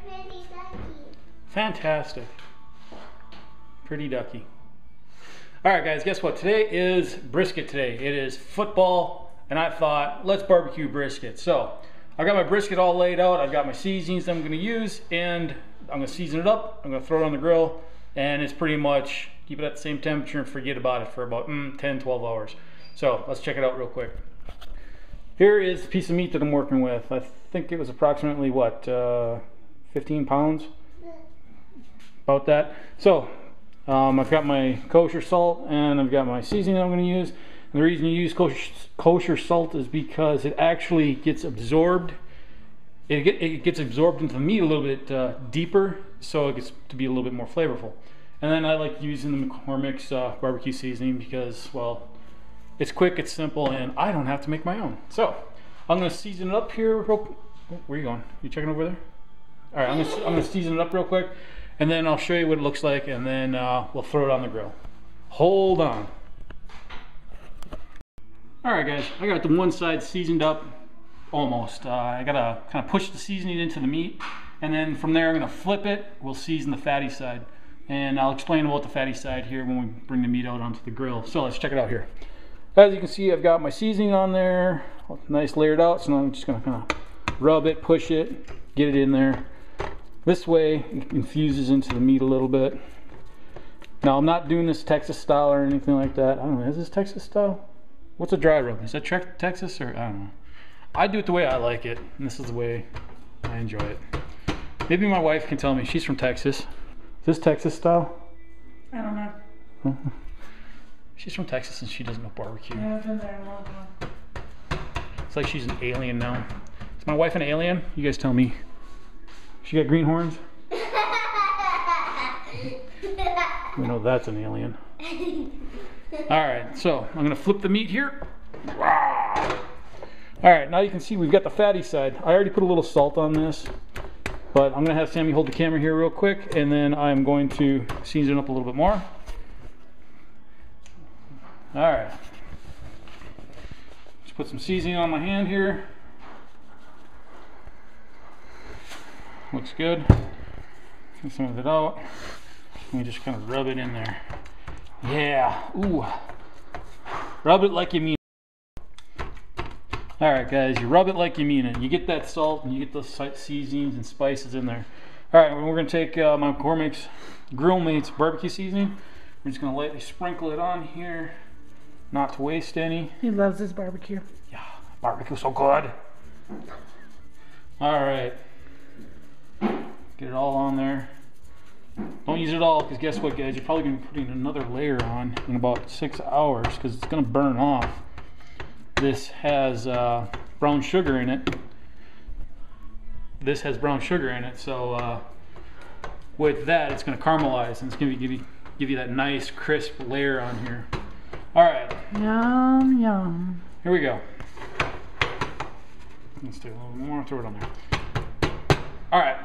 pretty ducky. Fantastic. Pretty ducky. Alright guys, guess what? Today is brisket today. It is football, and I thought, let's barbecue brisket. So, I got my brisket all laid out. I've got my seasonings I'm going to use, and I'm going to season it up. I'm going to throw it on the grill, and it's pretty much keep it at the same temperature and forget about it for about 10, 12 hours. So, let's check it out real quick. Here is the piece of meat that I'm working with. I think it was approximately, what, 15 pounds? About that. So, I've got my kosher salt and I've got my seasoning I'm going to use. And the reason you use kosher salt is because it actually gets absorbed. It gets absorbed into the meat a little bit deeper, so it gets to be a little bit more flavorful. And then I like using the McCormick's barbecue seasoning because, well, it's quick, it's simple, and I don't have to make my own. So I'm going to season it up here. Where are you going? You checking over there? All right, I'm going to season it up real quick, and then I'll show you what it looks like, and then we'll throw it on the grill. Hold on. All right, guys, I got the one side seasoned up almost. I gotta kind of push the seasoning into the meat, and then from there I'm going to flip it. We'll season the fatty side, and I'll explain about the fatty side here when we bring the meat out onto the grill. So let's check it out here. As you can see, I've got my seasoning on there, nice layered out, so now I'm just going to kind of rub it, push it, get it in there. This way it infuses into the meat a little bit. Now I'm not doing this Texas style or anything like that. I don't know, is this Texas style? What's a dry rub? Is that Texas or I don't know. I do it the way I like it, and this is the way I enjoy it. Maybe my wife can tell me, she's from Texas. Is this Texas style? I don't know. She's from Texas and she doesn't know barbecue. Yeah, I've been there a long time. It's like she's an alien now. Is my wife an alien? You guys tell me. She got green horns? We know that's an alien. Alright, so I'm going to flip the meat here. Alright, now you can see we've got the fatty side. I already put a little salt on this, but I'm going to have Sammy hold the camera here real quick, and then I'm going to season it up a little bit more. Alright, just put some seasoning on my hand here. Looks good. Get some of it out. Let me just kind of rub it in there. Yeah, ooh. Rub it like you mean it. Alright guys, you rub it like you mean it. You get that salt and you get those seasonings and spices in there. Alright, we're going to take my McCormick's Grill Mates barbecue seasoning. We're just going to lightly sprinkle it on here. Not to waste any. He loves his barbecue. Yeah, barbecue's so good. Alright. Get it all on there. Don't use it all, because guess what guys, you're probably going to be putting another layer on in about 6 hours, because it's going to burn off. This has brown sugar in it. This has brown sugar in it, so with that it's going to caramelize, and it's going to give you that nice crisp layer on here. Alright. Yum, yum. Here we go. Let's do a little more, throw it on there. Alright.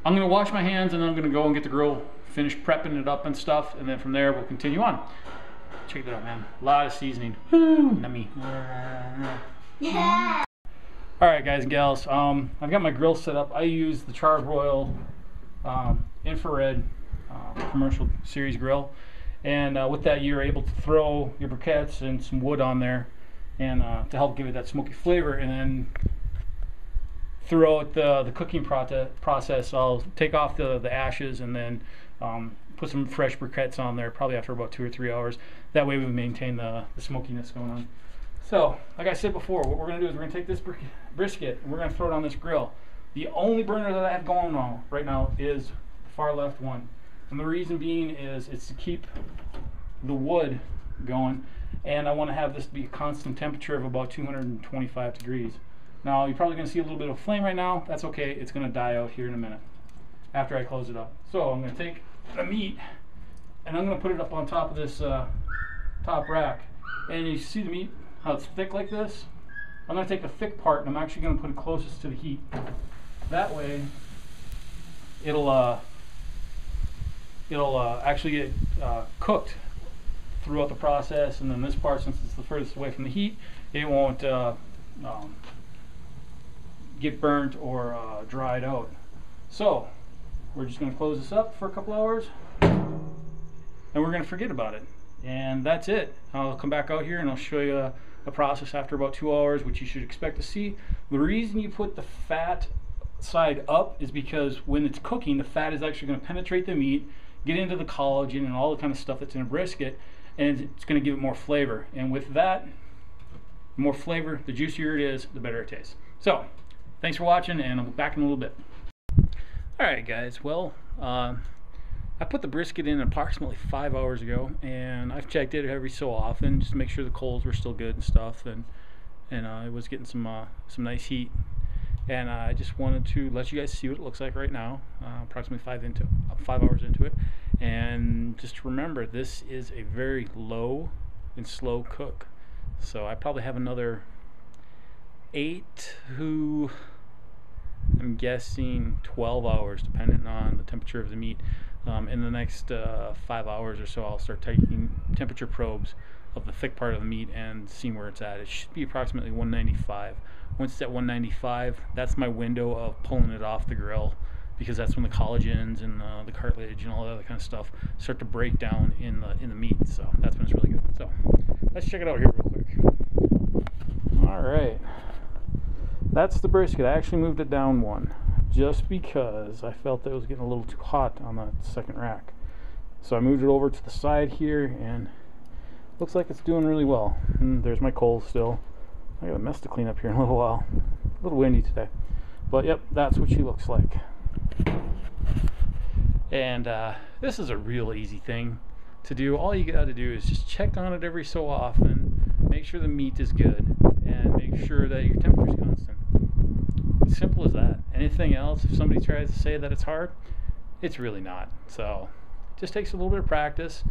I'm going to wash my hands and then I'm going to go and get the grill, finish prepping it up and stuff, and then from there we'll continue on. Check that out, man. A lot of seasoning. Woo! Nummy. Yeah. Alright guys and gals, I've got my grill set up. I use the Charbroil infrared commercial series grill. And with that, you're able to throw your briquettes and some wood on there, and to help give it that smoky flavor. And then throughout the cooking process, I'll take off the ashes and then put some fresh briquettes on there, probably after about 2 or 3 hours. That way we maintain the smokiness going on. So, like I said before, what we're going to do is we're going to take this brisket and we're going to throw it on this grill. The only burner that I have going on right now is the far left one. And the reason being is it's to keep the wood going, and I want to have this be a constant temperature of about 225 degrees. Now you're probably going to see a little bit of flame right now. That's okay, it's going to die out here in a minute after I close it up. So I'm going to take the meat and I'm going to put it up on top of this top rack. And you see the meat, how it's thick like this? I'm going to take the thick part and I'm actually going to put it closest to the heat. That way it'll actually get cooked throughout the process, and then this part, since it's the furthest away from the heat, it won't get burnt or dried out. So we're just going to close this up for a couple hours, and we're going to forget about it. And that's it. I'll come back out here and I'll show you a process after about 2 hours, which you should expect to see. The reason you put the fat side up is because when it's cooking, the fat is actually going to penetrate the meat, get into the collagen and all the kind of stuff that's in a brisket, and it's going to give it more flavor. And with that, the more flavor, the juicier it is, the better it tastes. So thanks for watching, and I'll be back in a little bit. Alright guys, well, I put the brisket in approximately 5 hours ago, and I've checked it every so often just to make sure the coals were still good and stuff, and it was getting some nice heat. And I just wanted to let you guys see what it looks like right now, approximately 5 hours into it. And just remember, this is a very low and slow cook. So I probably have another 8 to, I'm guessing, 12 hours, depending on the temperature of the meat. In the next 5 hours or so, I'll start taking temperature probes of the thick part of the meat and seeing where it's at. It should be approximately 195. Once it's at 195, that's my window of pulling it off the grill, because that's when the collagens and the cartilage and all that other kind of stuff start to break down in the meat. So that's when it's really good. So let's check it out here real quick. All right, that's the brisket. I actually moved it down one just because I felt that it was getting a little too hot on that second rack. So I moved it over to the side here, and looks like it's doing really well. And there's my coals still. I got a mess to clean up here in a little while. A little windy today. But yep, that's what she looks like. And this is a real easy thing to do. All you got to do is just check on it every so often, make sure the meat is good, and make sure that your temperature is constant. It's simple as that. Anything else, if somebody tries to say that it's hard, it's really not. So it just takes a little bit of practice.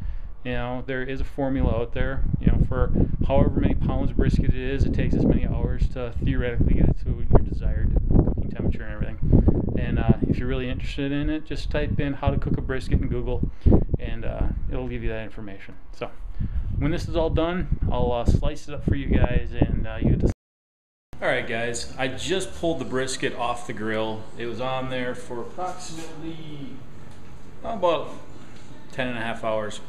You know, there is a formula out there, you know, for however many pounds of brisket it is, it takes as many hours to theoretically get it to your desired cooking temperature and everything. And if you're really interested in it, just type in how to cook a brisket in Google, and it'll give you that information. So when this is all done, I'll slice it up for you guys, and you get to. Alright guys, I just pulled the brisket off the grill. It was on there for approximately about 10.5 hours.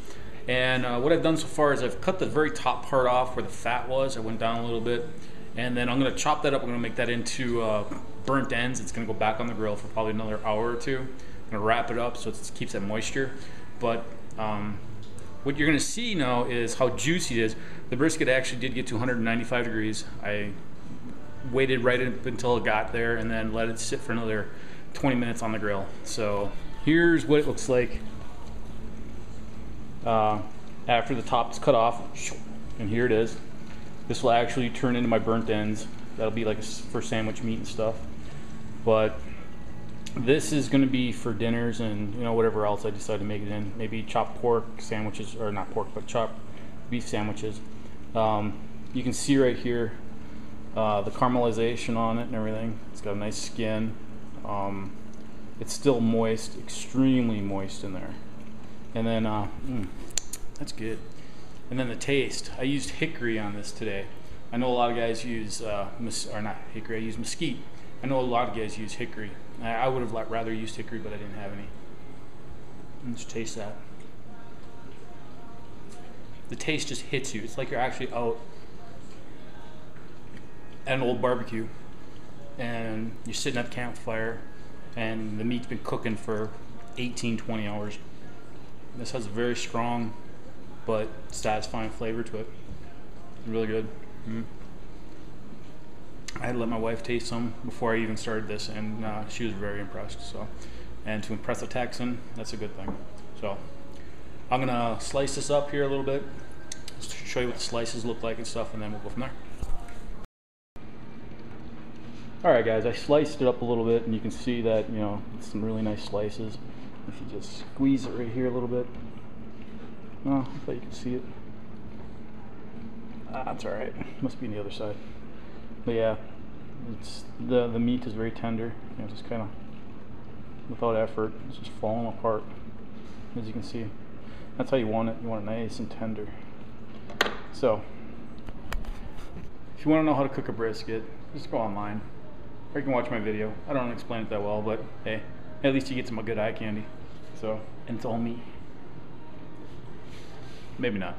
And what I've done so far is I've cut the very top part off where the fat was. I went down a little bit, and then I'm going to chop that up. I'm going to make that into burnt ends. It's going to go back on the grill for probably another hour or two. I'm going to wrap it up so it keeps that moisture. But what you're going to see now is how juicy it is. The brisket actually did get to 195 degrees. I waited right up until it got there, and then let it sit for another 20 minutes on the grill. So here's what it looks like after the top is cut off, and here it is. This will actually turn into my burnt ends. That'll be like for sandwich meat and stuff. But this is going to be for dinners and, you know, whatever else I decide to make it in. Maybe chopped pork sandwiches, or not pork, but chopped beef sandwiches. You can see right here the caramelization on it and everything. It's got a nice skin. It's still moist, extremely moist in there. And then, that's good. And then the taste. I used hickory on this today. I know a lot of guys use, or not hickory, I use mesquite. I know a lot of guys use hickory. I would have rather used hickory, but I didn't have any. Let's taste that. The taste just hits you. It's like you're actually out at an old barbecue, and you're sitting at the campfire, and the meat's been cooking for 18-20 hours. This has a very strong but satisfying flavor to it. Really good. I had to let my wife taste some before I even started this, and she was very impressed. So, and to impress a Texan, that's a good thing. So I'm gonna slice this up here a little bit, just to show you what the slices look like and stuff, and then we'll go from there. Alright guys, I sliced it up a little bit, and you can see that, you know, it's some really nice slices. If you just squeeze it right here a little bit. Oh, I thought you could see it. That's alright. Must be on the other side. But yeah, it's the meat is very tender. You know, just kind of without effort, it's just falling apart. As you can see, that's how you want it. You want it nice and tender. So, if you want to know how to cook a brisket, just go online, or you can watch my video. I don't explain it that well, but hey, At least you get some good eye candy. So, and it's all me. Maybe not.